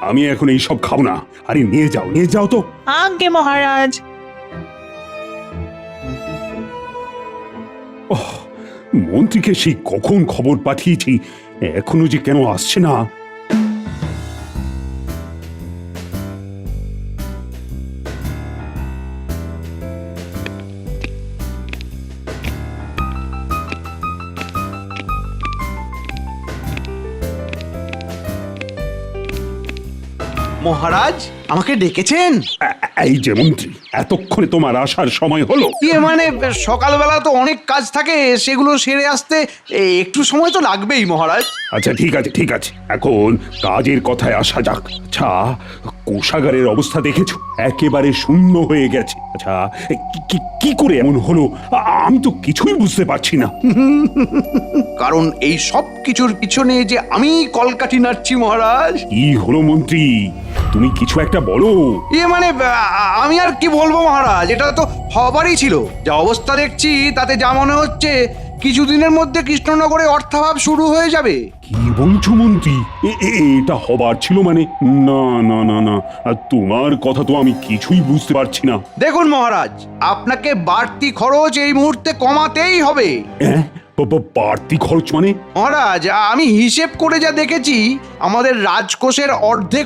আমি এখন এই সব খাবো না। আরে নিয়ে যাও তো। আজ্ঞে মহারাজ। মন্ত্রীকে সেই কখন খবর পাঠিয়েছি, এখনো যে কেন আসছে না। মহারাজ আমাকে ডেকেছেন? এই যে মন্ত্রী, এতক্ষণে তোমার আসার সময় হলো? মানে সকালবেলা তো অনেক কাজ থাকে, সেগুলো সেরে আসতে একটু সময় তো লাগবেই মহারাজ। আচ্ছা ঠিক আছে, এখন কাজের কথায় আসা যাক। আচ্ছা, কোষাগারের অবস্থা দেখেছো? একেবারে শূন্য হয়ে গেছে। আচ্ছা, কি করে এমন হলো আমি তো কিছুই বুঝতে পারছি না। কারণ এই সব কিছুর পিছনে যে আমি কলকাঠি নাড়ছি মহারাজ। কি হলো মন্ত্রী, তুমি কিছু একটা বলো। মানে আমি আর কি বলবো মহারাজ, এটা তো হবারই ছিল। যা অবস্থা দেখছি তাতে যা মনে হচ্ছে কিছুদিনের মধ্যে কৃষ্ণনগরে অর্থাভাব শুরু হয়ে যাবে। কি বলছো মন্ত্রী? এটা হবার ছিল মানে? না না না না, তোমার কথা তো আমি কিছুই বুঝতে পারছি না। দেখুন মহারাজ, আপনাকে বাড়তি খরচ এই মুহূর্তে কমাতেই হবে। বাড়তি খরচ মানে? মহারাজ আমি হিসেব করে যা দেখেছি, আমাদের রাজকোষের অর্ধেক